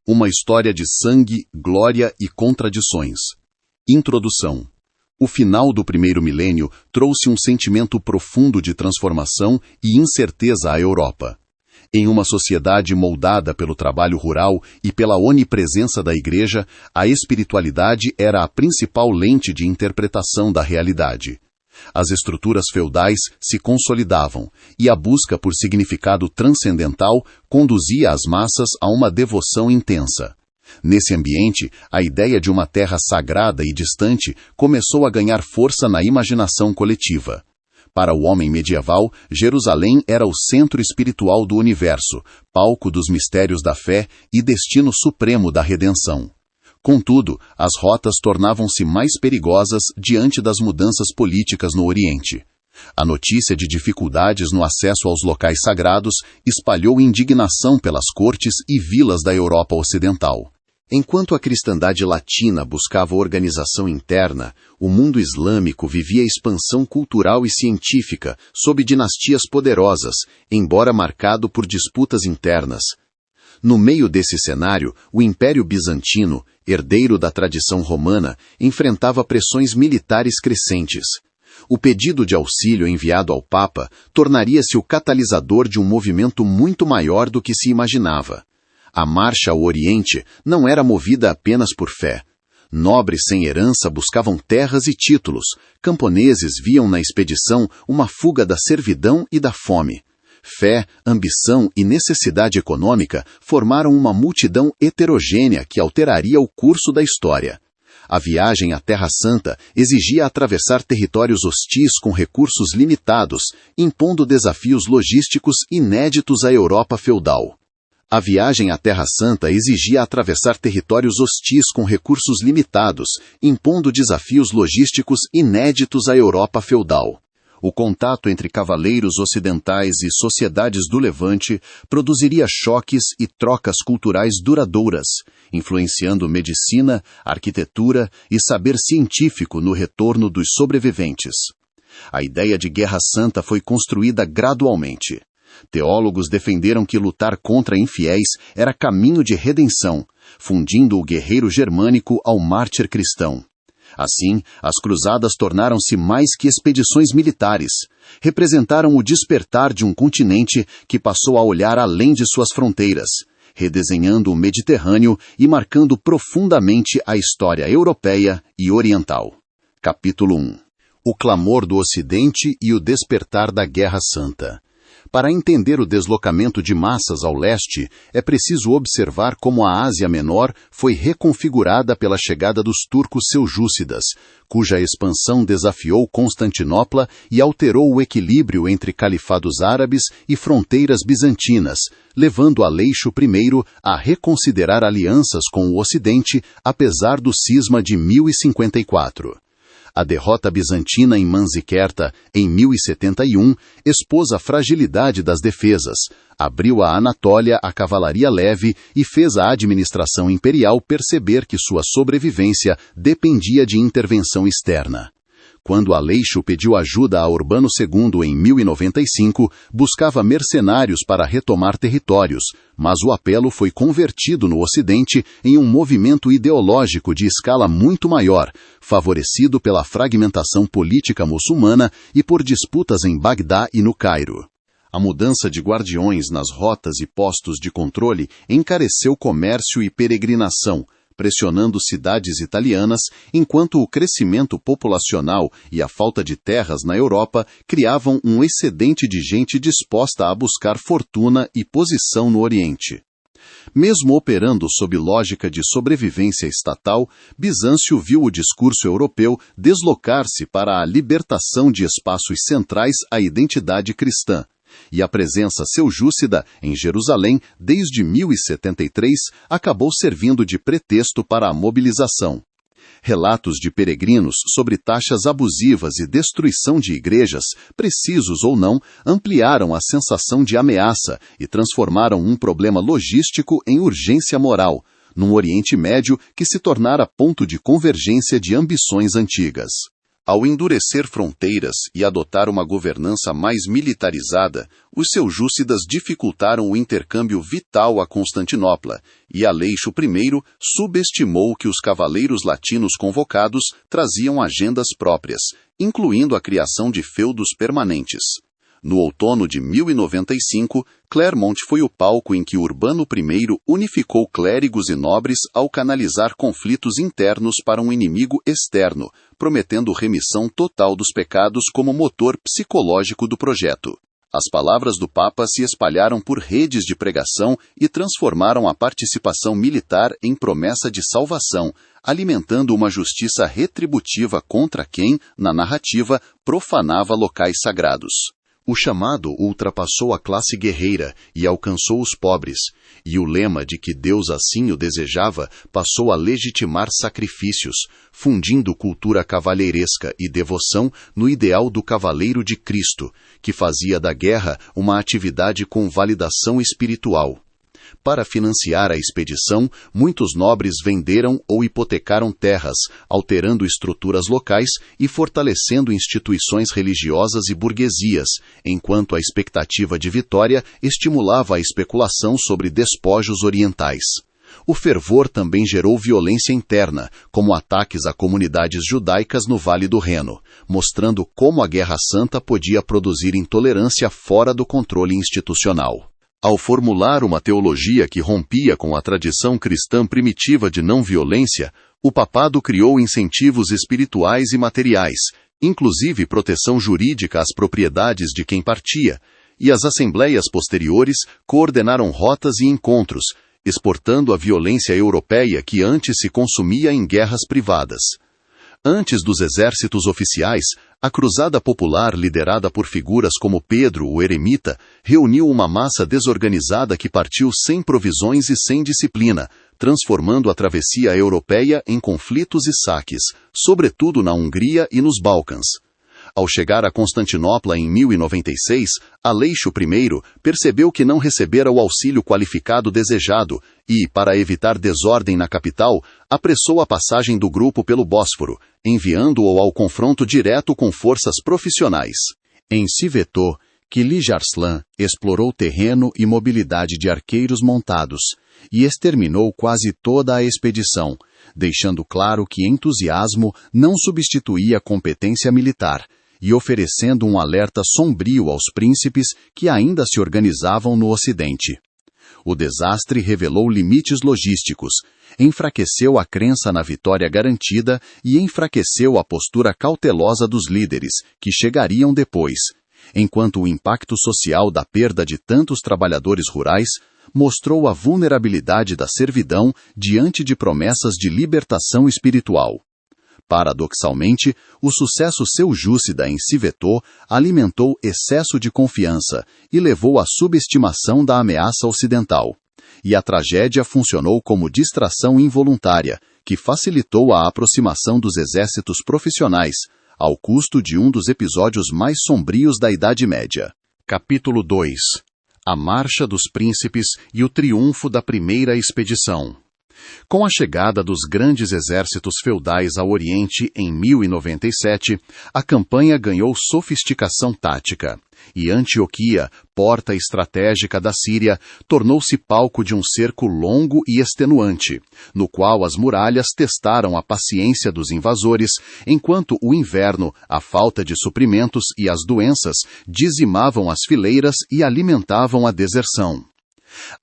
Uma história de sangue, glória e contradições. Introdução. O final do primeiro milênio trouxe um sentimento profundo de transformação e incerteza à Europa. Em uma sociedade moldada pelo trabalho rural e pela onipresença da Igreja, a espiritualidade era a principal lente de interpretação da realidade. As estruturas feudais se consolidavam, e a busca por significado transcendental conduzia as massas a uma devoção intensa. Nesse ambiente, a ideia de uma terra sagrada e distante começou a ganhar força na imaginação coletiva. Para o homem medieval, Jerusalém era o centro espiritual do universo, palco dos mistérios da fé e destino supremo da redenção. Contudo, as rotas tornavam-se mais perigosas diante das mudanças políticas no Oriente. A notícia de dificuldades no acesso aos locais sagrados espalhou indignação pelas cortes e vilas da Europa Ocidental. Enquanto a cristandade latina buscava organização interna, o mundo islâmico vivia expansão cultural e científica sob dinastias poderosas, embora marcado por disputas internas. No meio desse cenário, o Império Bizantino, herdeiro da tradição romana, enfrentava pressões militares crescentes. O pedido de auxílio enviado ao Papa tornaria-se o catalisador de um movimento muito maior do que se imaginava. A marcha ao Oriente não era movida apenas por fé. Nobres sem herança buscavam terras e títulos. Camponeses viam na expedição uma fuga da servidão e da fome. Fé, ambição e necessidade econômica formaram uma multidão heterogênea que alteraria o curso da história. A viagem à Terra Santa exigia atravessar territórios hostis com recursos limitados, impondo desafios logísticos inéditos à Europa feudal. A viagem à Terra Santa exigia atravessar territórios hostis com recursos limitados, impondo desafios logísticos inéditos à Europa feudal. O contato entre cavaleiros ocidentais e sociedades do Levante produziria choques e trocas culturais duradouras, influenciando medicina, arquitetura e saber científico no retorno dos sobreviventes. A ideia de Guerra Santa foi construída gradualmente. Teólogos defenderam que lutar contra infiéis era caminho de redenção, fundindo o guerreiro germânico ao mártir cristão. Assim, as cruzadas tornaram-se mais que expedições militares. Representaram o despertar de um continente que passou a olhar além de suas fronteiras, redesenhando o Mediterrâneo e marcando profundamente a história europeia e oriental. Capítulo 1. O clamor do Ocidente e o despertar da Guerra Santa. Para entender o deslocamento de massas ao leste, é preciso observar como a Ásia Menor foi reconfigurada pela chegada dos turcos seljúcidas, cuja expansão desafiou Constantinopla e alterou o equilíbrio entre califados árabes e fronteiras bizantinas, levando Aleixo I a reconsiderar alianças com o Ocidente, apesar do cisma de 1054. A derrota bizantina em Manzikerta, em 1071, expôs a fragilidade das defesas, abriu a Anatólia à cavalaria leve e fez a administração imperial perceber que sua sobrevivência dependia de intervenção externa. Quando Aleixo pediu ajuda a Urbano II em 1095, buscava mercenários para retomar territórios, mas o apelo foi convertido no Ocidente em um movimento ideológico de escala muito maior, favorecido pela fragmentação política muçulmana e por disputas em Bagdá e no Cairo. A mudança de guardiões nas rotas e postos de controle encareceu comércio e peregrinação, pressionando cidades italianas, enquanto o crescimento populacional e a falta de terras na Europa criavam um excedente de gente disposta a buscar fortuna e posição no Oriente. Mesmo operando sob lógica de sobrevivência estatal, Bizâncio viu o discurso europeu deslocar-se para a libertação de espaços centrais à identidade cristã, e a presença seljúcida em Jerusalém desde 1073 acabou servindo de pretexto para a mobilização. Relatos de peregrinos sobre taxas abusivas e destruição de igrejas, precisos ou não, ampliaram a sensação de ameaça e transformaram um problema logístico em urgência moral, num Oriente Médio que se tornara ponto de convergência de ambições antigas. Ao endurecer fronteiras e adotar uma governança mais militarizada, os seljúcidas dificultaram o intercâmbio vital a Constantinopla, e Aleixo I subestimou que os cavaleiros latinos convocados traziam agendas próprias, incluindo a criação de feudos permanentes. No outono de 1095, Clermont foi o palco em que Urbano I unificou clérigos e nobres ao canalizar conflitos internos para um inimigo externo, prometendo remissão total dos pecados como motor psicológico do projeto. As palavras do Papa se espalharam por redes de pregação e transformaram a participação militar em promessa de salvação, alimentando uma justiça retributiva contra quem, na narrativa, profanava locais sagrados. O chamado ultrapassou a classe guerreira e alcançou os pobres, e o lema de que Deus assim o desejava passou a legitimar sacrifícios, fundindo cultura cavalheiresca e devoção no ideal do cavaleiro de Cristo, que fazia da guerra uma atividade com validação espiritual. Para financiar a expedição, muitos nobres venderam ou hipotecaram terras, alterando estruturas locais e fortalecendo instituições religiosas e burguesias, enquanto a expectativa de vitória estimulava a especulação sobre despojos orientais. O fervor também gerou violência interna, como ataques a comunidades judaicas no Vale do Reno, mostrando como a Guerra Santa podia produzir intolerância fora do controle institucional. Ao formular uma teologia que rompia com a tradição cristã primitiva de não-violência, o papado criou incentivos espirituais e materiais, inclusive proteção jurídica às propriedades de quem partia, e as assembleias posteriores coordenaram rotas e encontros, exportando a violência europeia que antes se consumia em guerras privadas. Antes dos exércitos oficiais, a cruzada popular liderada por figuras como Pedro, o eremita, reuniu uma massa desorganizada que partiu sem provisões e sem disciplina, transformando a travessia europeia em conflitos e saques, sobretudo na Hungria e nos Balcãs. Ao chegar a Constantinopla em 1096, Aleixo I percebeu que não recebera o auxílio qualificado desejado e, para evitar desordem na capital, apressou a passagem do grupo pelo Bósforo, enviando-o ao confronto direto com forças profissionais. Em Civetô, Kilij Arslan explorou terreno e mobilidade de arqueiros montados e exterminou quase toda a expedição, deixando claro que entusiasmo não substituía competência militar, e oferecendo um alerta sombrio aos príncipes que ainda se organizavam no Ocidente. O desastre revelou limites logísticos, enfraqueceu a crença na vitória garantida e enfraqueceu a postura cautelosa dos líderes, que chegariam depois, enquanto o impacto social da perda de tantos trabalhadores rurais mostrou a vulnerabilidade da servidão diante de promessas de libertação espiritual. Paradoxalmente, o sucesso seljúcida em Civetô alimentou excesso de confiança e levou à subestimação da ameaça ocidental. E a tragédia funcionou como distração involuntária, que facilitou a aproximação dos exércitos profissionais, ao custo de um dos episódios mais sombrios da Idade Média. Capítulo 2. A Marcha dos Príncipes e o Triunfo da Primeira Expedição. Com a chegada dos grandes exércitos feudais ao Oriente em 1097, a campanha ganhou sofisticação tática, e Antioquia, porta estratégica da Síria, tornou-se palco de um cerco longo e extenuante, no qual as muralhas testaram a paciência dos invasores, enquanto o inverno, a falta de suprimentos e as doenças dizimavam as fileiras e alimentavam a deserção.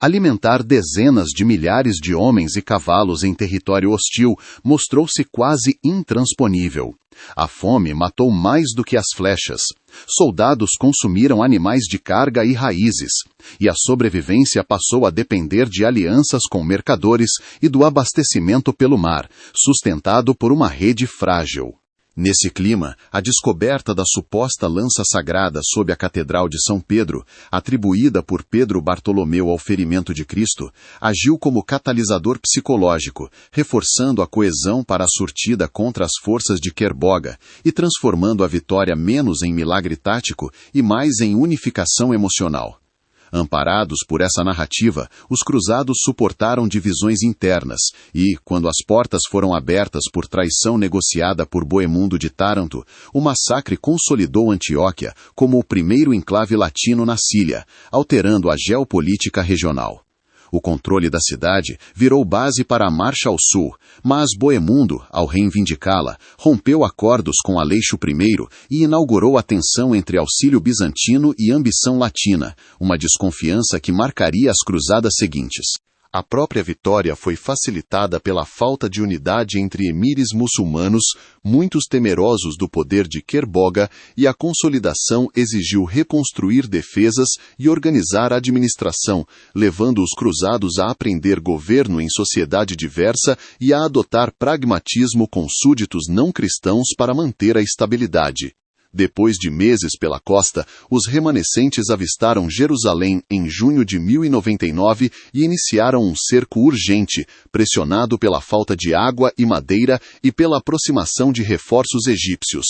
Alimentar dezenas de milhares de homens e cavalos em território hostil mostrou-se quase intransponível. A fome matou mais do que as flechas. Soldados consumiram animais de carga e raízes, e a sobrevivência passou a depender de alianças com mercadores e do abastecimento pelo mar, sustentado por uma rede frágil. Nesse clima, a descoberta da suposta lança sagrada sob a Catedral de São Pedro, atribuída por Pedro Bartolomeu ao ferimento de Cristo, agiu como catalisador psicológico, reforçando a coesão para a surtida contra as forças de Kerboga e transformando a vitória menos em milagre tático e mais em unificação emocional. Amparados por essa narrativa, os cruzados suportaram divisões internas e, quando as portas foram abertas por traição negociada por Boemundo de Taranto, o massacre consolidou Antioquia como o primeiro enclave latino na Síria, alterando a geopolítica regional. O controle da cidade virou base para a marcha ao sul, mas Boemundo, ao reivindicá-la, rompeu acordos com Aleixo I e inaugurou a tensão entre auxílio bizantino e ambição latina, uma desconfiança que marcaria as cruzadas seguintes. A própria vitória foi facilitada pela falta de unidade entre emires muçulmanos, muitos temerosos do poder de Kerboga, e a consolidação exigiu reconstruir defesas e organizar a administração, levando os cruzados a aprender governo em sociedade diversa e a adotar pragmatismo com súditos não cristãos para manter a estabilidade. Depois de meses pela costa, os remanescentes avistaram Jerusalém em junho de 1099 e iniciaram um cerco urgente, pressionado pela falta de água e madeira e pela aproximação de reforços egípcios.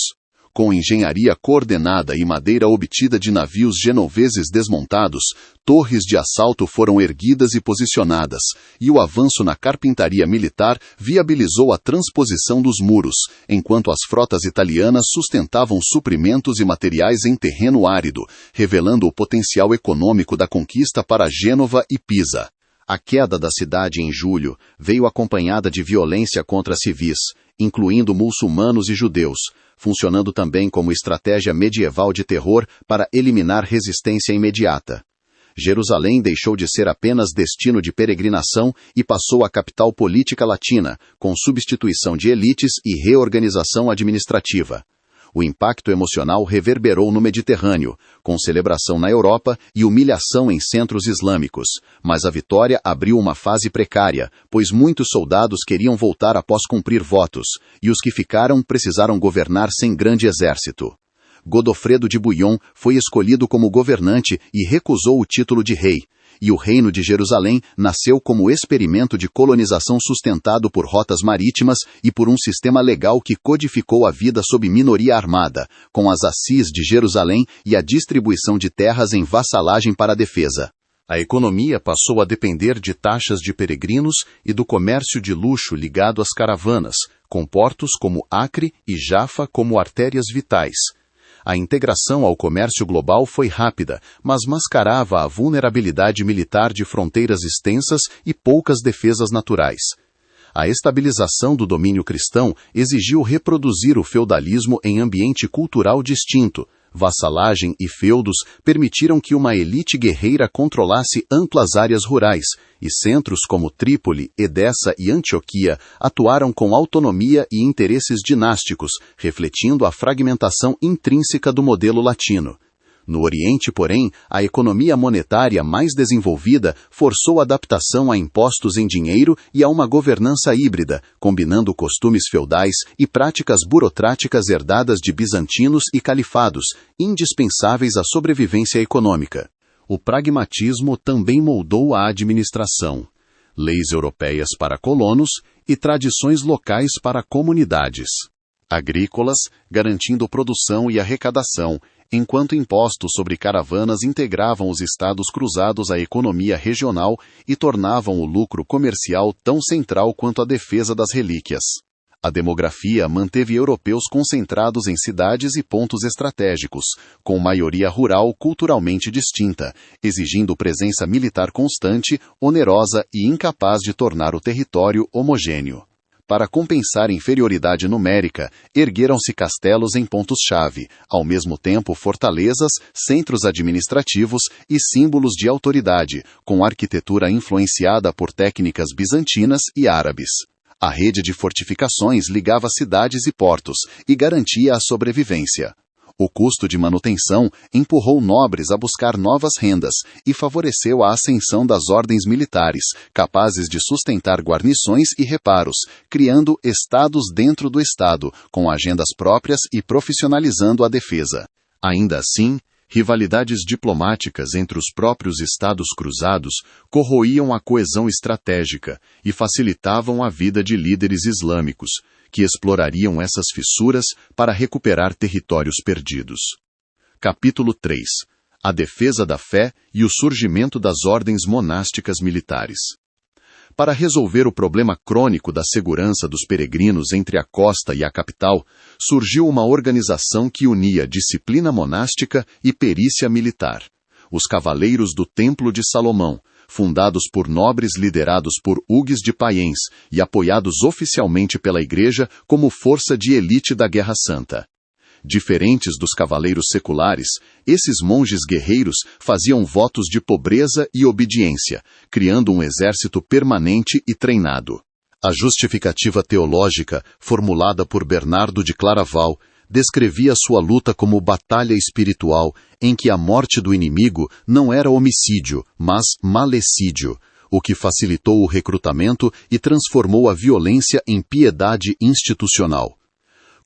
Com engenharia coordenada e madeira obtida de navios genoveses desmontados, torres de assalto foram erguidas e posicionadas, e o avanço na carpintaria militar viabilizou a transposição dos muros, enquanto as frotas italianas sustentavam suprimentos e materiais em terreno árido, revelando o potencial econômico da conquista para Gênova e Pisa. A queda da cidade em julho veio acompanhada de violência contra civis, incluindo muçulmanos e judeus, funcionando também como estratégia medieval de terror para eliminar resistência imediata. Jerusalém deixou de ser apenas destino de peregrinação e passou a capital política latina, com substituição de elites e reorganização administrativa. O impacto emocional reverberou no Mediterrâneo, com celebração na Europa e humilhação em centros islâmicos, mas a vitória abriu uma fase precária, pois muitos soldados queriam voltar após cumprir votos, e os que ficaram precisaram governar sem grande exército. Godofredo de Bouillon foi escolhido como governante e recusou o título de rei, e o Reino de Jerusalém nasceu como experimento de colonização sustentado por rotas marítimas e por um sistema legal que codificou a vida sob minoria armada, com as assis de Jerusalém e a distribuição de terras em vassalagem para a defesa. A economia passou a depender de taxas de peregrinos e do comércio de luxo ligado às caravanas, com portos como Acre e Jafa como artérias vitais. A integração ao comércio global foi rápida, mas mascarava a vulnerabilidade militar de fronteiras extensas e poucas defesas naturais. A estabilização do domínio cristão exigiu reproduzir o feudalismo em ambiente cultural distinto. Vassalagem e feudos permitiram que uma elite guerreira controlasse amplas áreas rurais, e centros como Trípoli, Edessa e Antioquia atuaram com autonomia e interesses dinásticos, refletindo a fragmentação intrínseca do modelo latino. No Oriente, porém, a economia monetária mais desenvolvida forçou adaptação a impostos em dinheiro e a uma governança híbrida, combinando costumes feudais e práticas burocráticas herdadas de bizantinos e califados, indispensáveis à sobrevivência econômica. O pragmatismo também moldou a administração. Leis europeias para colonos e tradições locais para comunidades agrícolas, garantindo produção e arrecadação, enquanto impostos sobre caravanas integravam os estados cruzados à economia regional e tornavam o lucro comercial tão central quanto a defesa das relíquias. A demografia manteve europeus concentrados em cidades e pontos estratégicos, com maioria rural culturalmente distinta, exigindo presença militar constante, onerosa e incapaz de tornar o território homogêneo. Para compensar inferioridade numérica, ergueram-se castelos em pontos-chave, ao mesmo tempo fortalezas, centros administrativos e símbolos de autoridade, com arquitetura influenciada por técnicas bizantinas e árabes. A rede de fortificações ligava cidades e portos e garantia a sobrevivência. O custo de manutenção empurrou nobres a buscar novas rendas e favoreceu a ascensão das ordens militares, capazes de sustentar guarnições e reparos, criando estados dentro do Estado, com agendas próprias e profissionalizando a defesa. Ainda assim, rivalidades diplomáticas entre os próprios estados cruzados corroíam a coesão estratégica e facilitavam a vida de líderes islâmicos, que explorariam essas fissuras para recuperar territórios perdidos. Capítulo 3. a defesa da fé e o surgimento das ordens monásticas militares. Para resolver o problema crônico da segurança dos peregrinos entre a costa e a capital, surgiu uma organização que unia disciplina monástica e perícia militar. Os Cavaleiros do Templo de Salomão, fundados por nobres liderados por Hugues de Payens e apoiados oficialmente pela Igreja como força de elite da Guerra Santa. Diferentes dos cavaleiros seculares, esses monges guerreiros faziam votos de pobreza e obediência, criando um exército permanente e treinado. A justificativa teológica, formulada por Bernardo de Claraval, descrevia sua luta como batalha espiritual, em que a morte do inimigo não era homicídio, mas malecídio, o que facilitou o recrutamento e transformou a violência em piedade institucional.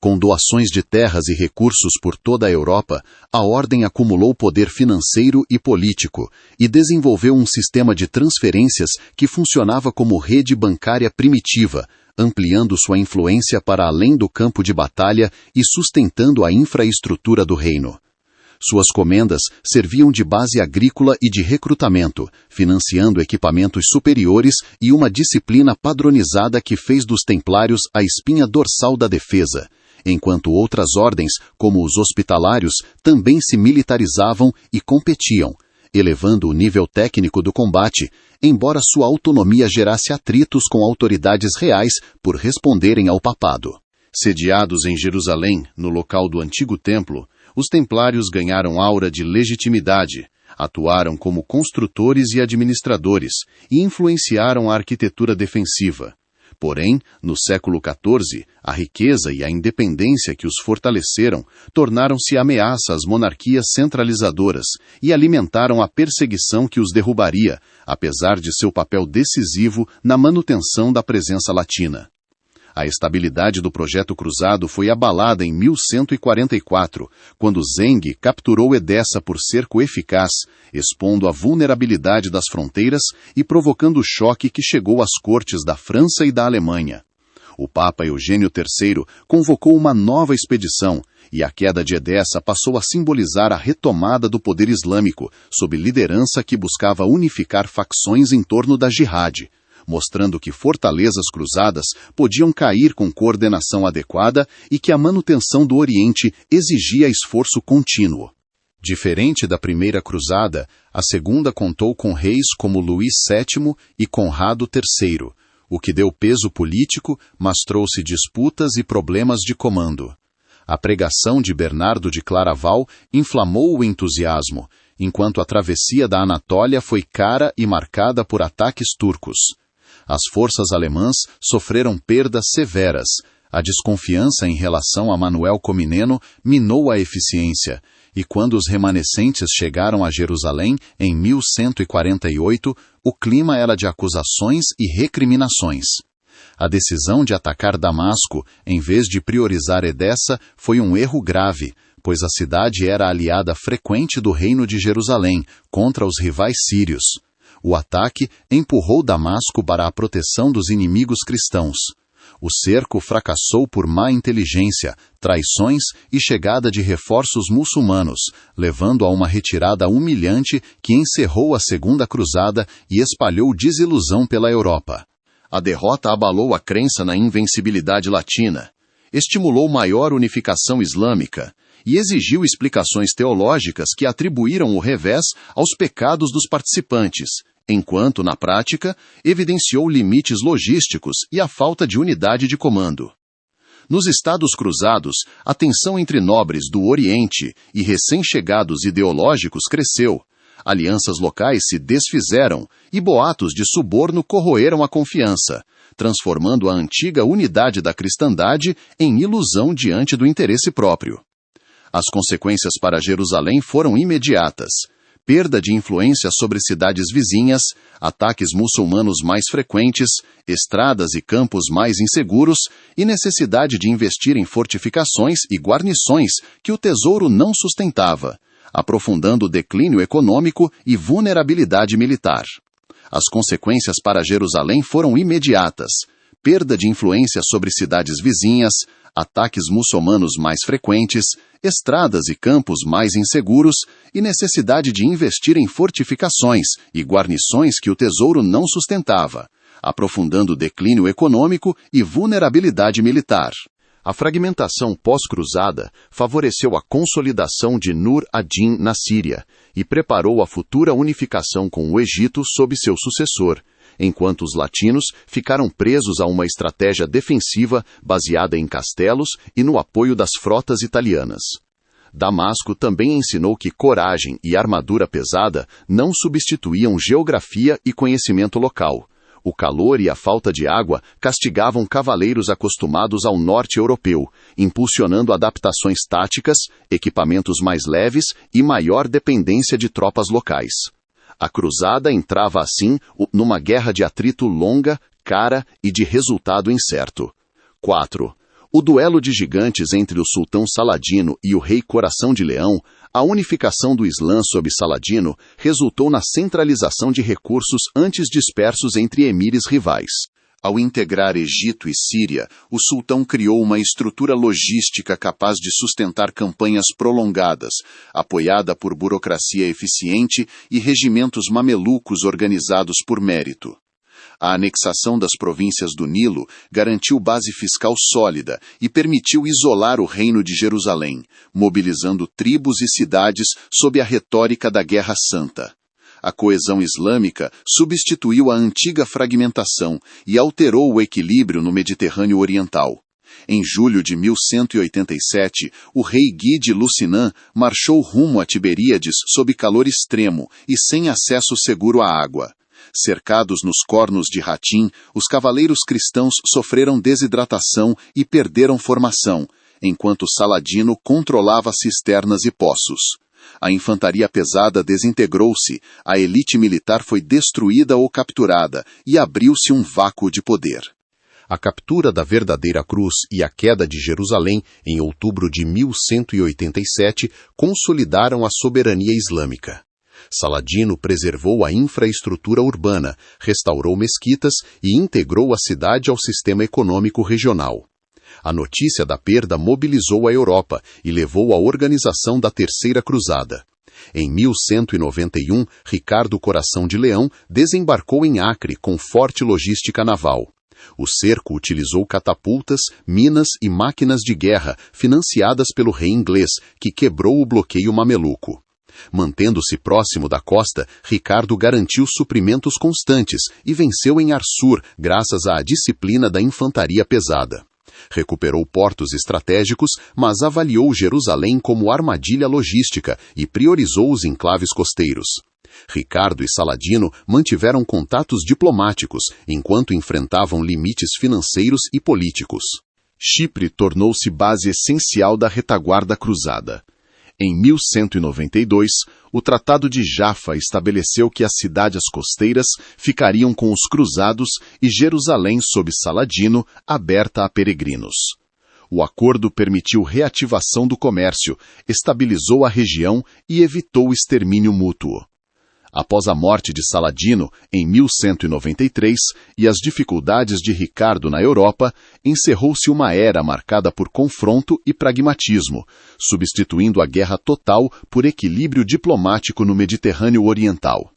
Com doações de terras e recursos por toda a Europa, a ordem acumulou poder financeiro e político e desenvolveu um sistema de transferências que funcionava como rede bancária primitiva, ampliando sua influência para além do campo de batalha e sustentando a infraestrutura do reino. Suas comendas serviam de base agrícola e de recrutamento, financiando equipamentos superiores e uma disciplina padronizada que fez dos templários a espinha dorsal da defesa, enquanto outras ordens, como os hospitalários, também se militarizavam e competiam, elevando o nível técnico do combate, embora sua autonomia gerasse atritos com autoridades reais por responderem ao papado. Sediados em Jerusalém, no local do antigo templo, os templários ganharam aura de legitimidade, atuaram como construtores e administradores e influenciaram a arquitetura defensiva. Porém, no século XIV, a riqueza e a independência que os fortaleceram tornaram-se ameaça às monarquias centralizadoras e alimentaram a perseguição que os derrubaria, apesar de seu papel decisivo na manutenção da presença latina. A estabilidade do projeto cruzado foi abalada em 1144, quando Zeng capturou Edessa por cerco eficaz, expondo a vulnerabilidade das fronteiras e provocando o choque que chegou às cortes da França e da Alemanha. O Papa Eugênio III convocou uma nova expedição, e a queda de Edessa passou a simbolizar a retomada do poder islâmico, sob liderança que buscava unificar facções em torno da jihad, mostrando que fortalezas cruzadas podiam cair com coordenação adequada e que a manutenção do Oriente exigia esforço contínuo. Diferente da primeira cruzada, a segunda contou com reis como Luís VII e Conrado III, o que deu peso político, mas trouxe disputas e problemas de comando. A pregação de Bernardo de Claraval inflamou o entusiasmo, enquanto a travessia da Anatólia foi cara e marcada por ataques turcos. As forças alemãs sofreram perdas severas. A desconfiança em relação a Manuel Comneno minou a eficiência, e quando os remanescentes chegaram a Jerusalém, em 1148, o clima era de acusações e recriminações. A decisão de atacar Damasco, em vez de priorizar Edessa, foi um erro grave, pois a cidade era aliada frequente do reino de Jerusalém contra os rivais sírios. O ataque empurrou Damasco para a proteção dos inimigos cristãos. O cerco fracassou por má inteligência, traições e chegada de reforços muçulmanos, levando a uma retirada humilhante que encerrou a Segunda Cruzada e espalhou desilusão pela Europa. A derrota abalou a crença na invencibilidade latina, estimulou maior unificação islâmica e exigiu explicações teológicas que atribuíram o revés aos pecados dos participantes, enquanto, na prática, evidenciou limites logísticos e a falta de unidade de comando. Nos Estados Cruzados, a tensão entre nobres do Oriente e recém-chegados ideológicos cresceu, alianças locais se desfizeram e boatos de suborno corroeram a confiança, transformando a antiga unidade da cristandade em ilusão diante do interesse próprio. As consequências para Jerusalém foram imediatas: perda de influência sobre cidades vizinhas, ataques muçulmanos mais frequentes, estradas e campos mais inseguros e necessidade de investir em fortificações e guarnições que o tesouro não sustentava, aprofundando o declínio econômico e vulnerabilidade militar. As consequências para Jerusalém foram imediatas: perda de influência sobre cidades vizinhas, ataques muçulmanos mais frequentes, estradas e campos mais inseguros e necessidade de investir em fortificações e guarnições que o tesouro não sustentava, aprofundando o declínio econômico e vulnerabilidade militar. A fragmentação pós-cruzada favoreceu a consolidação de Nur ad-Din na Síria e preparou a futura unificação com o Egito sob seu sucessor, enquanto os latinos ficaram presos a uma estratégia defensiva baseada em castelos e no apoio das frotas italianas. Damasco também ensinou que coragem e armadura pesada não substituíam geografia e conhecimento local. O calor e a falta de água castigavam cavaleiros acostumados ao norte europeu, impulsionando adaptações táticas, equipamentos mais leves e maior dependência de tropas locais. A cruzada entrava, assim, numa guerra de atrito longa, cara e de resultado incerto. 4. O duelo de gigantes entre o sultão Saladino e o rei Coração de Leão, a unificação do Islã sob Saladino, resultou na centralização de recursos antes dispersos entre emires rivais. Ao integrar Egito e Síria, o sultão criou uma estrutura logística capaz de sustentar campanhas prolongadas, apoiada por burocracia eficiente e regimentos mamelucos organizados por mérito. A anexação das províncias do Nilo garantiu base fiscal sólida e permitiu isolar o Reino de Jerusalém, mobilizando tribos e cidades sob a retórica da Guerra Santa. A coesão islâmica substituiu a antiga fragmentação e alterou o equilíbrio no Mediterrâneo Oriental. Em julho de 1187, o rei Guy de Lusignan marchou rumo a Tiberíades sob calor extremo e sem acesso seguro à água. Cercados nos cornos de Hatim, os cavaleiros cristãos sofreram desidratação e perderam formação, enquanto Saladino controlava cisternas e poços. A infantaria pesada desintegrou-se, a elite militar foi destruída ou capturada, e abriu-se um vácuo de poder. A captura da verdadeira cruz e a queda de Jerusalém, em outubro de 1187, consolidaram a soberania islâmica. Saladino preservou a infraestrutura urbana, restaurou mesquitas e integrou a cidade ao sistema econômico regional. A notícia da perda mobilizou a Europa e levou à organização da Terceira Cruzada. Em 1191, Ricardo Coração de Leão desembarcou em Acre com forte logística naval. O cerco utilizou catapultas, minas e máquinas de guerra financiadas pelo rei inglês, que quebrou o bloqueio mameluco. Mantendo-se próximo da costa, Ricardo garantiu suprimentos constantes e venceu em Arsur graças à disciplina da infantaria pesada. Recuperou portos estratégicos, mas avaliou Jerusalém como armadilha logística e priorizou os enclaves costeiros. Ricardo e Saladino mantiveram contatos diplomáticos enquanto enfrentavam limites financeiros e políticos. Chipre tornou-se base essencial da retaguarda cruzada. Em 1192, o Tratado de Jaffa estabeleceu que as cidades costeiras ficariam com os cruzados e Jerusalém sob Saladino, aberta a peregrinos. O acordo permitiu reativação do comércio, estabilizou a região e evitou o extermínio mútuo. Após a morte de Saladino, em 1193, e as dificuldades de Ricardo na Europa, encerrou-se uma era marcada por confronto e pragmatismo, substituindo a guerra total por equilíbrio diplomático no Mediterrâneo Oriental.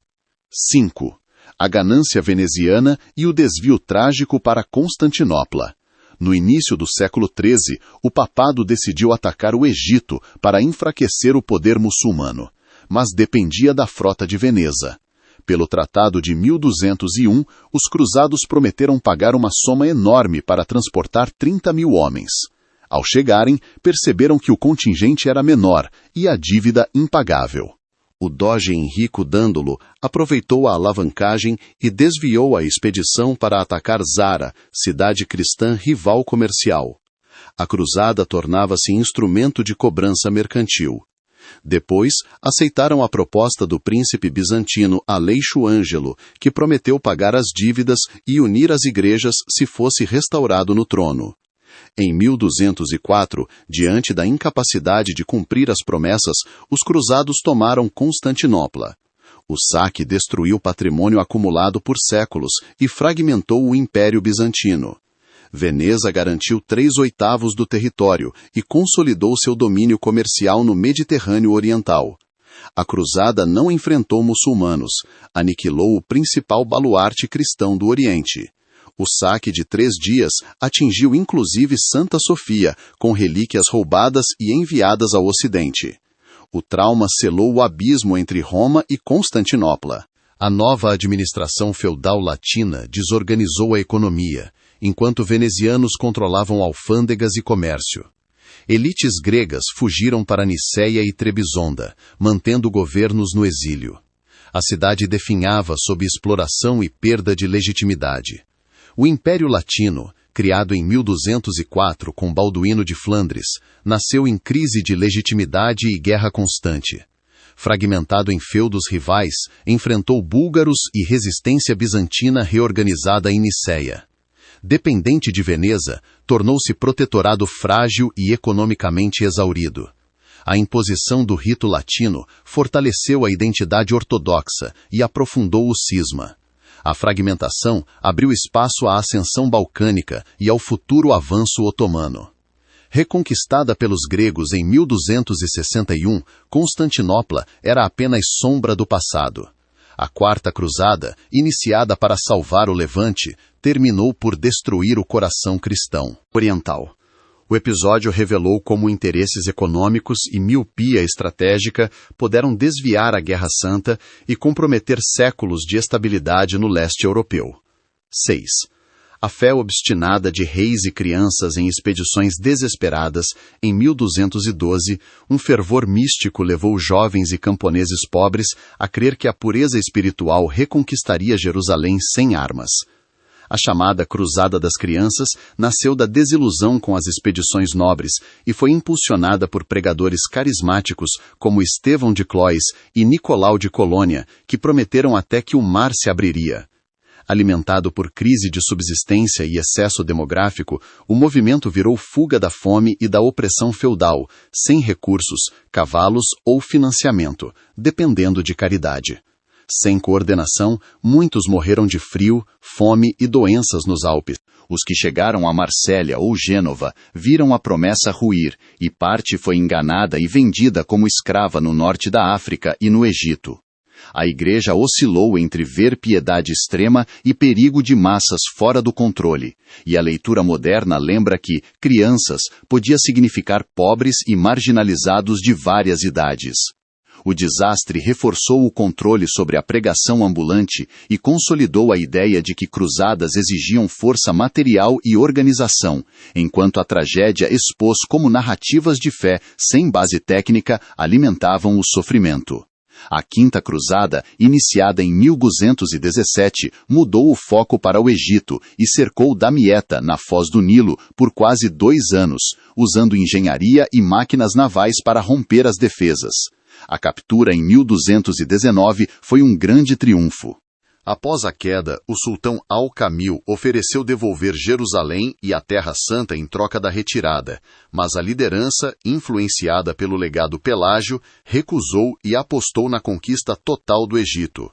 5. A ganância veneziana e o desvio trágico para Constantinopla. No início do século XIII, o papado decidiu atacar o Egito para enfraquecer o poder muçulmano, mas dependia da frota de Veneza. Pelo Tratado de 1201, os cruzados prometeram pagar uma soma enorme para transportar 30.000 homens. Ao chegarem, perceberam que o contingente era menor e a dívida impagável. O doge Henrico Dandolo aproveitou a alavancagem e desviou a expedição para atacar Zara, cidade cristã rival comercial. A cruzada tornava-se instrumento de cobrança mercantil. Depois, aceitaram a proposta do príncipe bizantino Aleixo Ângelo, que prometeu pagar as dívidas e unir as igrejas se fosse restaurado no trono. Em 1204, diante da incapacidade de cumprir as promessas, os cruzados tomaram Constantinopla. O saque destruiu patrimônio acumulado por séculos e fragmentou o Império Bizantino. Veneza garantiu 3/8 do território e consolidou seu domínio comercial no Mediterrâneo Oriental. A cruzada não enfrentou muçulmanos, aniquilou o principal baluarte cristão do Oriente. O saque de 3 dias atingiu inclusive Santa Sofia, com relíquias roubadas e enviadas ao Ocidente. O trauma selou o abismo entre Roma e Constantinopla. A nova administração feudal latina desorganizou a economia, enquanto venezianos controlavam alfândegas e comércio. Elites gregas fugiram para Nicéia e Trebisonda, mantendo governos no exílio. A cidade definhava sob exploração e perda de legitimidade. O Império Latino, criado em 1204 com Balduíno de Flandres, nasceu em crise de legitimidade e guerra constante. Fragmentado em feudos rivais, enfrentou búlgaros e resistência bizantina reorganizada em Nicéia. Dependente de Veneza, tornou-se protetorado frágil e economicamente exaurido. A imposição do rito latino fortaleceu a identidade ortodoxa e aprofundou o cisma. A fragmentação abriu espaço à ascensão balcânica e ao futuro avanço otomano. Reconquistada pelos gregos em 1261, Constantinopla era apenas sombra do passado. A Quarta Cruzada, iniciada para salvar o Levante, terminou por destruir o coração cristão oriental. O episódio revelou como interesses econômicos e miopia estratégica puderam desviar a Guerra Santa e comprometer séculos de estabilidade no leste europeu. 6. A fé obstinada de reis e crianças em expedições desesperadas, em 1212, um fervor místico levou jovens e camponeses pobres a crer que a pureza espiritual reconquistaria Jerusalém sem armas. A chamada Cruzada das Crianças nasceu da desilusão com as expedições nobres e foi impulsionada por pregadores carismáticos como Estevão de Cloís e Nicolau de Colônia, que prometeram até que o mar se abriria. Alimentado por crise de subsistência e excesso demográfico, o movimento virou fuga da fome e da opressão feudal, sem recursos, cavalos ou financiamento, dependendo de caridade. Sem coordenação, muitos morreram de frio, fome e doenças nos Alpes. Os que chegaram a Marsella ou Gênova viram a promessa ruir, e parte foi enganada e vendida como escrava no norte da África e no Egito. A Igreja oscilou entre ver piedade extrema e perigo de massas fora do controle, e a leitura moderna lembra que crianças podia significar pobres e marginalizados de várias idades. O desastre reforçou o controle sobre a pregação ambulante e consolidou a ideia de que cruzadas exigiam força material e organização, enquanto a tragédia expôs como narrativas de fé sem base técnica alimentavam o sofrimento. A Quinta Cruzada, iniciada em 1217, mudou o foco para o Egito e cercou Damieta, na foz do Nilo, por quase 2 anos, usando engenharia e máquinas navais para romper as defesas. A captura em 1219 foi um grande triunfo. Após a queda, o sultão Al-Kamil ofereceu devolver Jerusalém e a Terra Santa em troca da retirada, mas a liderança, influenciada pelo legado Pelágio, recusou e apostou na conquista total do Egito.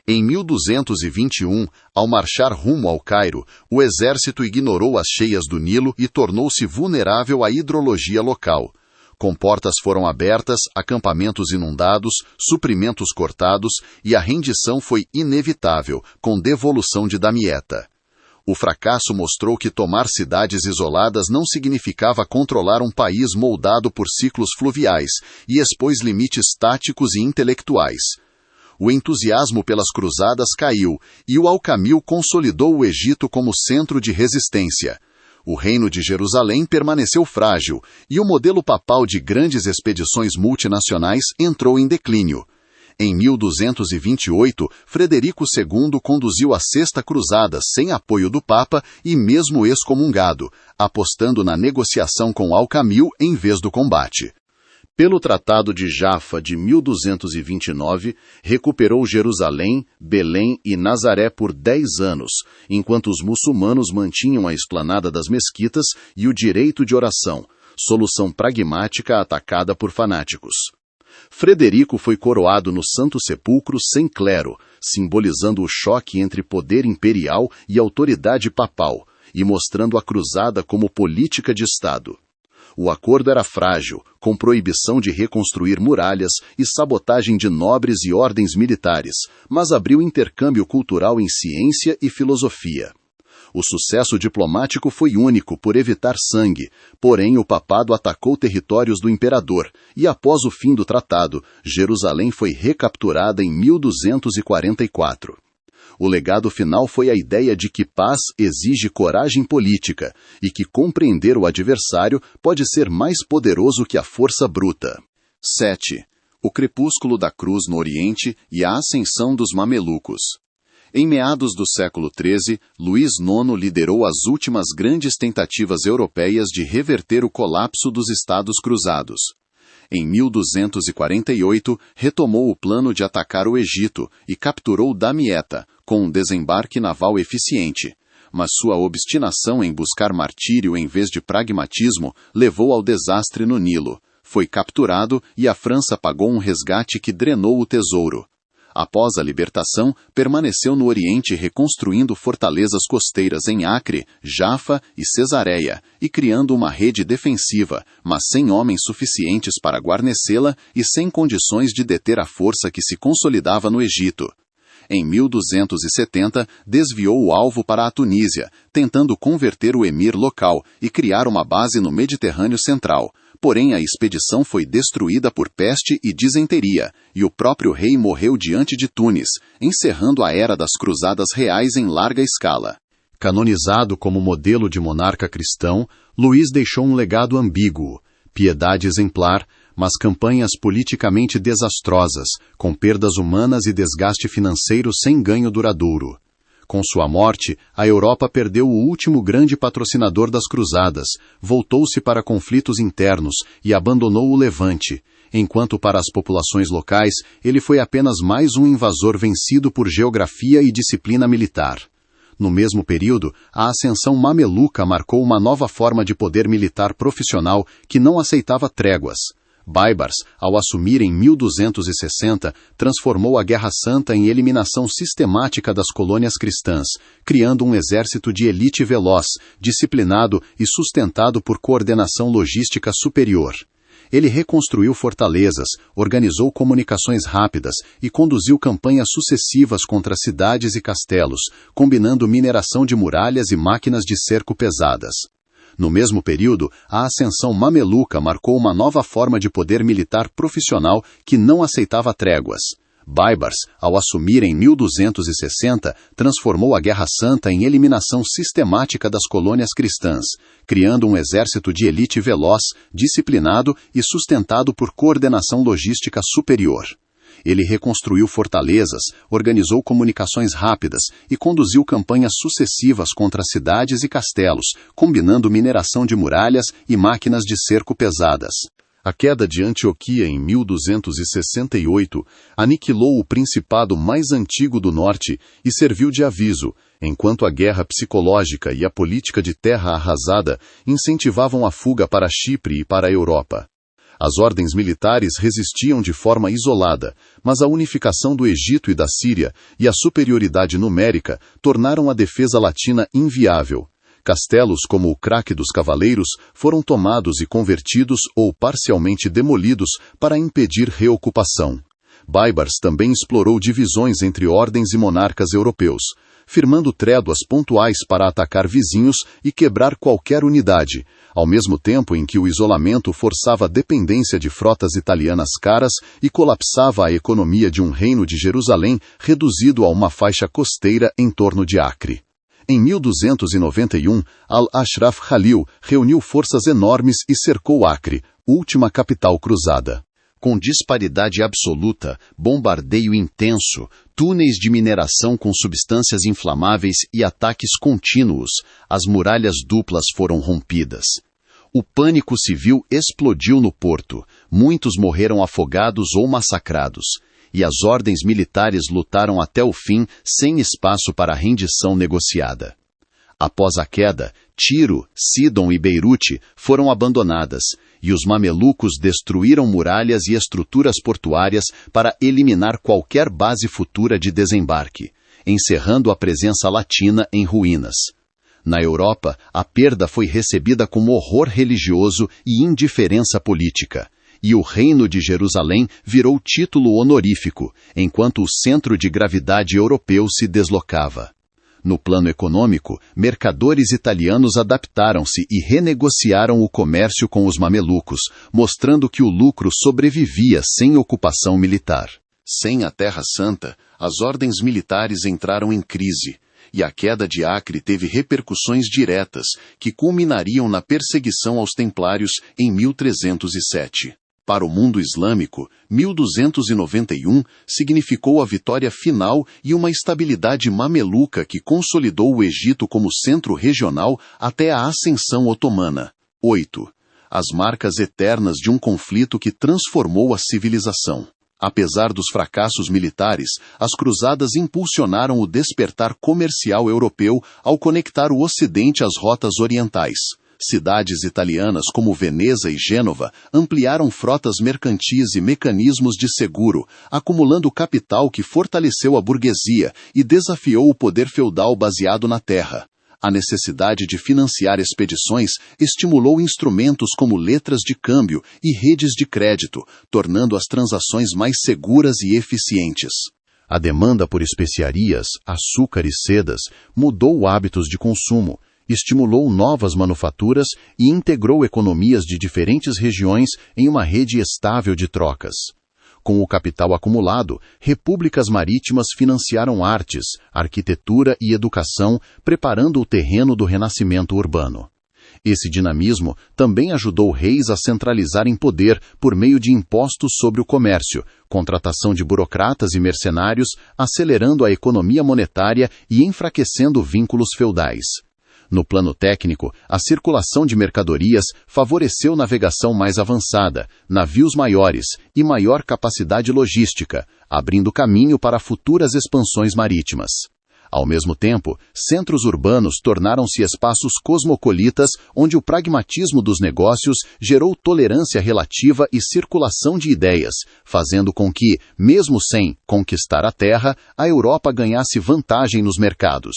Em 1221, ao marchar rumo ao Cairo, o exército ignorou as cheias do Nilo e tornou-se vulnerável à hidrologia local. Comportas foram abertas, acampamentos inundados, suprimentos cortados e a rendição foi inevitável, com devolução de Damieta. O fracasso mostrou que tomar cidades isoladas não significava controlar um país moldado por ciclos fluviais e expôs limites táticos e intelectuais. O entusiasmo pelas cruzadas caiu e o Al-Kamil consolidou o Egito como centro de resistência. O reino de Jerusalém permaneceu frágil e o modelo papal de grandes expedições multinacionais entrou em declínio. Em 1228, Frederico II conduziu a Sexta Cruzada sem apoio do Papa e mesmo excomungado, apostando na negociação com Al-Kamil em vez do combate. Pelo Tratado de Jaffa de 1229, recuperou Jerusalém, Belém e Nazaré por 10 anos, enquanto os muçulmanos mantinham a esplanada das mesquitas e o direito de oração, solução pragmática atacada por fanáticos. Frederico foi coroado no Santo Sepulcro sem clero, simbolizando o choque entre poder imperial e autoridade papal, e mostrando a cruzada como política de Estado. O acordo era frágil, com proibição de reconstruir muralhas e sabotagem de nobres e ordens militares, mas abriu intercâmbio cultural em ciência e filosofia. O sucesso diplomático foi único por evitar sangue, porém o papado atacou territórios do imperador, e após o fim do tratado, Jerusalém foi recapturada em 1244. O legado final foi a ideia de que paz exige coragem política e que compreender o adversário pode ser mais poderoso que a força bruta. 7. O crepúsculo da cruz no Oriente e a ascensão dos mamelucos. Em meados do século XIII, Luís IX liderou as últimas grandes tentativas europeias de reverter o colapso dos Estados Cruzados. Em 1248, retomou o plano de atacar o Egito e capturou Damieta, com um desembarque naval eficiente. Mas sua obstinação em buscar martírio em vez de pragmatismo levou ao desastre no Nilo. Foi capturado e a França pagou um resgate que drenou o tesouro. Após a libertação, permaneceu no Oriente reconstruindo fortalezas costeiras em Acre, Jafa e Cesareia, e criando uma rede defensiva, mas sem homens suficientes para guarnecê-la e sem condições de deter a força que se consolidava no Egito. Em 1270, desviou o alvo para a Tunísia, tentando converter o emir local e criar uma base no Mediterrâneo Central. Porém, a expedição foi destruída por peste e disenteria, e o próprio rei morreu diante de Tunis, encerrando a era das cruzadas reais em larga escala. Canonizado como modelo de monarca cristão, Luís deixou um legado ambíguo, piedade exemplar, mas campanhas politicamente desastrosas, com perdas humanas e desgaste financeiro sem ganho duradouro. Com sua morte, a Europa perdeu o último grande patrocinador das cruzadas, voltou-se para conflitos internos e abandonou o Levante, enquanto para as populações locais ele foi apenas mais um invasor vencido por geografia e disciplina militar. No mesmo período, a ascensão mameluca marcou uma nova forma de poder militar profissional que não aceitava tréguas. Baibars, ao assumir em 1260, transformou a Guerra Santa em eliminação sistemática das colônias cristãs, criando um exército de elite veloz, disciplinado e sustentado por coordenação logística superior. Ele reconstruiu fortalezas, organizou comunicações rápidas e conduziu campanhas sucessivas contra cidades e castelos, combinando mineração de muralhas e máquinas de cerco pesadas. No mesmo período, a ascensão mameluca marcou uma nova forma de poder militar profissional que não aceitava tréguas. Baibars, ao assumir em 1260, transformou a Guerra Santa em eliminação sistemática das colônias cristãs, criando um exército de elite veloz, disciplinado e sustentado por coordenação logística superior. Ele reconstruiu fortalezas, organizou comunicações rápidas e conduziu campanhas sucessivas contra cidades e castelos, combinando mineração de muralhas e máquinas de cerco pesadas. A queda de Antioquia em 1268 aniquilou o principado mais antigo do norte e serviu de aviso, enquanto a guerra psicológica e a política de terra arrasada incentivavam a fuga para Chipre e para a Europa. As ordens militares resistiam de forma isolada, mas a unificação do Egito e da Síria e a superioridade numérica tornaram a defesa latina inviável. Castelos como o Craque dos Cavaleiros foram tomados e convertidos ou parcialmente demolidos para impedir reocupação. Baibars também explorou divisões entre ordens e monarcas europeus, firmando tréguas pontuais para atacar vizinhos e quebrar qualquer unidade, ao mesmo tempo em que o isolamento forçava a dependência de frotas italianas caras e colapsava a economia de um reino de Jerusalém reduzido a uma faixa costeira em torno de Acre. Em 1291, Al-Ashraf Khalil reuniu forças enormes e cercou Acre, última capital cruzada. Com disparidade absoluta, bombardeio intenso, túneis de mineração com substâncias inflamáveis e ataques contínuos, as muralhas duplas foram rompidas. O pânico civil explodiu no porto, muitos morreram afogados ou massacrados, e as ordens militares lutaram até o fim sem espaço para rendição negociada. Após a queda, Tiro, Sidon e Beirute foram abandonadas, e os mamelucos destruíram muralhas e estruturas portuárias para eliminar qualquer base futura de desembarque, encerrando a presença latina em ruínas. Na Europa, a perda foi recebida como horror religioso e indiferença política, e o Reino de Jerusalém virou título honorífico, enquanto o centro de gravidade europeu se deslocava. No plano econômico, mercadores italianos adaptaram-se e renegociaram o comércio com os mamelucos, mostrando que o lucro sobrevivia sem ocupação militar. Sem a Terra Santa, as ordens militares entraram em crise, e a queda de Acre teve repercussões diretas, que culminariam na perseguição aos templários em 1307. Para o mundo islâmico, 1291 significou a vitória final e uma estabilidade mameluca que consolidou o Egito como centro regional até a ascensão otomana. 8. As marcas eternas de um conflito que transformou a civilização. Apesar dos fracassos militares, as cruzadas impulsionaram o despertar comercial europeu ao conectar o Ocidente às rotas orientais. Cidades italianas como Veneza e Gênova ampliaram frotas mercantis e mecanismos de seguro, acumulando capital que fortaleceu a burguesia e desafiou o poder feudal baseado na terra. A necessidade de financiar expedições estimulou instrumentos como letras de câmbio e redes de crédito, tornando as transações mais seguras e eficientes. A demanda por especiarias, açúcar e sedas mudou hábitos de consumo, estimulou novas manufaturas e integrou economias de diferentes regiões em uma rede estável de trocas. Com o capital acumulado, repúblicas marítimas financiaram artes, arquitetura e educação, preparando o terreno do renascimento urbano. Esse dinamismo também ajudou reis a centralizarem poder por meio de impostos sobre o comércio, contratação de burocratas e mercenários, acelerando a economia monetária e enfraquecendo vínculos feudais. No plano técnico, a circulação de mercadorias favoreceu navegação mais avançada, navios maiores e maior capacidade logística, abrindo caminho para futuras expansões marítimas. Ao mesmo tempo, centros urbanos tornaram-se espaços cosmopolitas onde o pragmatismo dos negócios gerou tolerância relativa e circulação de ideias, fazendo com que, mesmo sem conquistar a terra, a Europa ganhasse vantagem nos mercados.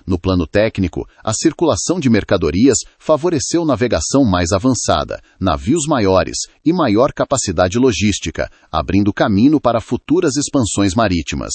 No plano técnico, a circulação de mercadorias favoreceu navegação mais avançada, navios maiores e maior capacidade logística, abrindo caminho para futuras expansões marítimas.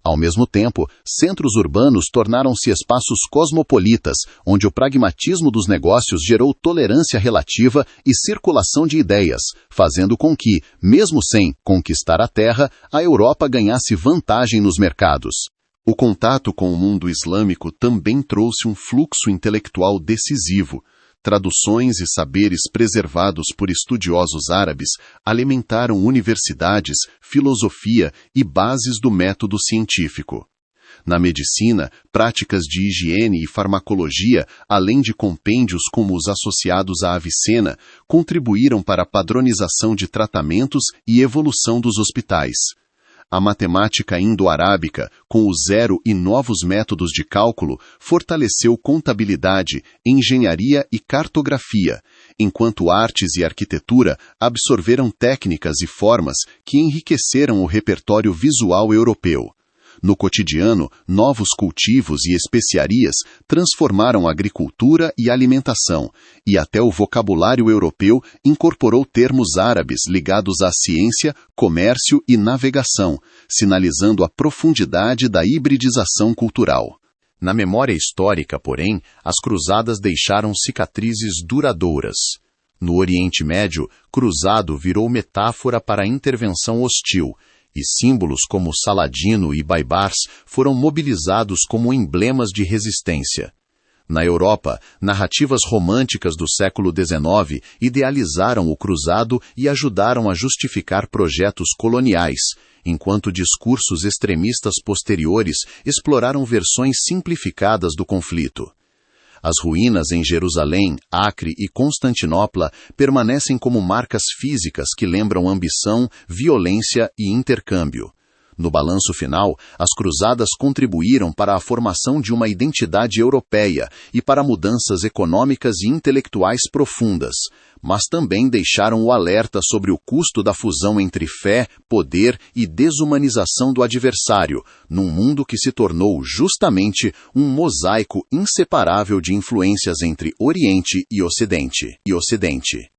Ao mesmo tempo, centros urbanos tornaram-se espaços cosmopolitas, onde o pragmatismo dos negócios gerou tolerância relativa e circulação de ideias, fazendo com que, mesmo sem conquistar a terra, a Europa ganhasse vantagem nos mercados. O contato com o mundo islâmico também trouxe um fluxo intelectual decisivo. Traduções e saberes preservados por estudiosos árabes alimentaram universidades, filosofia e bases do método científico. Na medicina, práticas de higiene e farmacologia, além de compêndios como os associados à Avicena, contribuíram para a padronização de tratamentos e evolução dos hospitais. A matemática indo-arábica, com o zero e novos métodos de cálculo, fortaleceu contabilidade, engenharia e cartografia, enquanto artes e arquitetura absorveram técnicas e formas que enriqueceram o repertório visual europeu. No cotidiano, novos cultivos e especiarias transformaram a agricultura e alimentação, e até o vocabulário europeu incorporou termos árabes ligados à ciência, comércio e navegação, sinalizando a profundidade da hibridização cultural. Na memória histórica, porém, as cruzadas deixaram cicatrizes duradouras. No Oriente Médio, cruzado virou metáfora para a intervenção hostil, e símbolos como Saladino e Baibars foram mobilizados como emblemas de resistência. Na Europa, narrativas românticas do século XIX idealizaram o cruzado e ajudaram a justificar projetos coloniais, enquanto discursos extremistas posteriores exploraram versões simplificadas do conflito. As ruínas em Jerusalém, Acre e Constantinopla permanecem como marcas físicas que lembram ambição, violência e intercâmbio. No balanço final, as cruzadas contribuíram para a formação de uma identidade europeia e para mudanças econômicas e intelectuais profundas, mas também deixaram o alerta sobre o custo da fusão entre fé, poder e desumanização do adversário, num mundo que se tornou justamente um mosaico inseparável de influências entre Oriente e Ocidente.